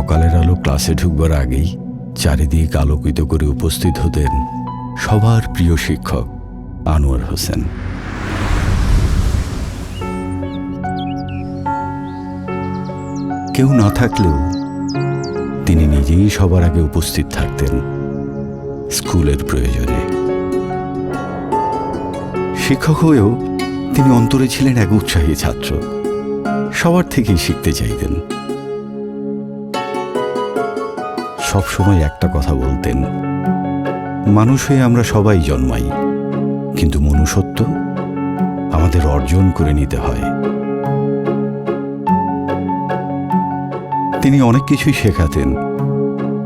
সকালের আলো ক্লাসে ঢুকবার আগেই চারিদিক আলোকিত করে উপস্থিত হতেন সবার প্রিয় শিক্ষক আনোয়ার হোসেন। কেউ না থাকলেও তিনি নিজেই সবার আগে উপস্থিত থাকতেন স্কুলের প্রয়োজনে। শিক্ষক হয়েও তিনি অন্তরে ছিলেন এক উৎসাহী ছাত্র, সবার থেকেই শিখতে চাইতেন। সবসময় একটা কথা বলতেন, মানুষ হয়ে আমরা সবাই জন্মাই, কিন্তু মনুষ্যত্ব আমাদের অর্জন করে নিতে হয়। তিনি অনেক কিছুই শেখাতেন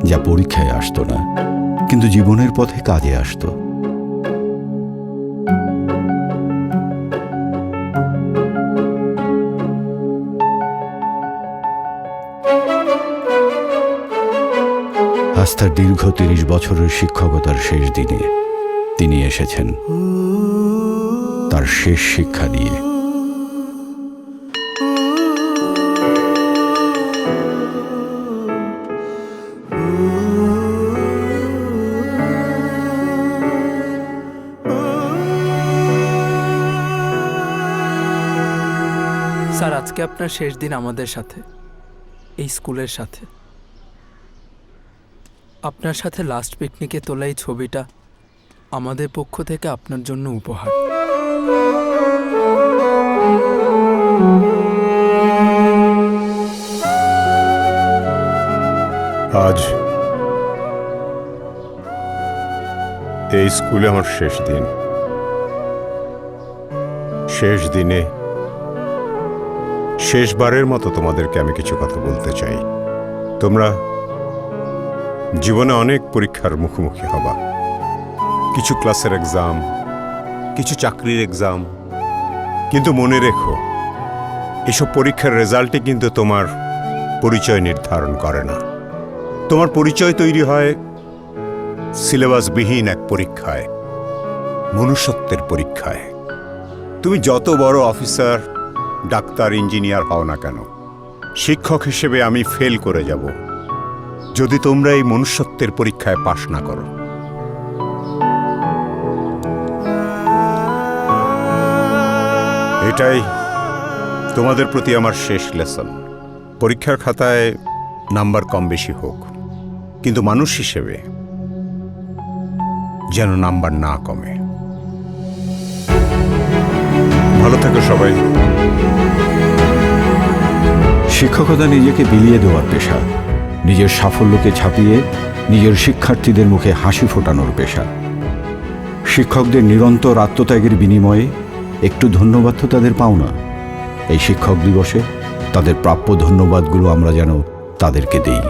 যা পরীক্ষায় আসতো না, কিন্তু জীবনের পথে কাজে আসতো। আজ তার দীর্ঘ ৩০ বছরের শিক্ষকতার শেষ দিনে তিনি এসেছেন তার শেষ শিক্ষা নিয়ে। স্যার, আজকে আপনার শেষ দিন আমাদের সাথে, এই স্কুলের সাথে। আপনার সাথে লাস্ট পিকনিকে তোলা এই ছবিটা আমাদের পক্ষ থেকে আপনার জন্য উপহার। আজ এই স্কুলে আমার শেষ দিন। শেষ দিনে শেষবারের মতো তোমাদেরকে আমি কিছু কথা বলতে চাই। তোমরা জীবনে অনেক পরীক্ষার মুখোমুখি হবা, কিছু ক্লাসের এক্সাম, কিছু চাকরির এক্সাম, কিন্তু মনে রেখো এসব পরীক্ষার রেজাল্টই কিন্তু তোমার পরিচয় নির্ধারণ করে না। তোমার পরিচয় তৈরি হয় সিলেবাসবিহীন এক পরীক্ষায়, মনুষ্যত্বের পরীক্ষায়। তুমি যত বড় অফিসার, ডাক্তার, ইঞ্জিনিয়ার হও না কেন, শিক্ষক হিসেবে আমি ফেল করে যাব যদি তোমরা এই মনুষ্যত্বের পরীক্ষায় পাশ না করো। এটাই তোমাদের প্রতি আমার শেষ লেসন। পরীক্ষার খাতায় নাম্বার কম বেশি হোক, কিন্তু মানুষ হিসেবে যেন নাম্বার না কমে। ভালো থাকো সবাই। শিক্ষকতা নিজেকে বিলিয়ে দেওয়ার পেশা, নিজের সাফল্যকে ছাপিয়ে নিজের শিক্ষার্থীদের মুখে হাসি ফোটানোর পেশা। শিক্ষকদের নিরন্তর আত্মত্যাগের বিনিময়ে একটু ধন্যবাদ তো তাদের পাওনা। এই শিক্ষক দিবসে তাদের প্রাপ্য ধন্যবাদগুলো আমরা যেন তাদেরকে দেই।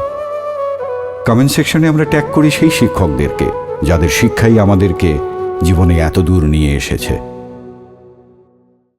কমেন্ট সেকশনে আমরা ট্যাগ করি সেই শিক্ষকদেরকে যাদের শিক্ষাই আমাদেরকে জীবনে এত দূর নিয়ে এসেছে।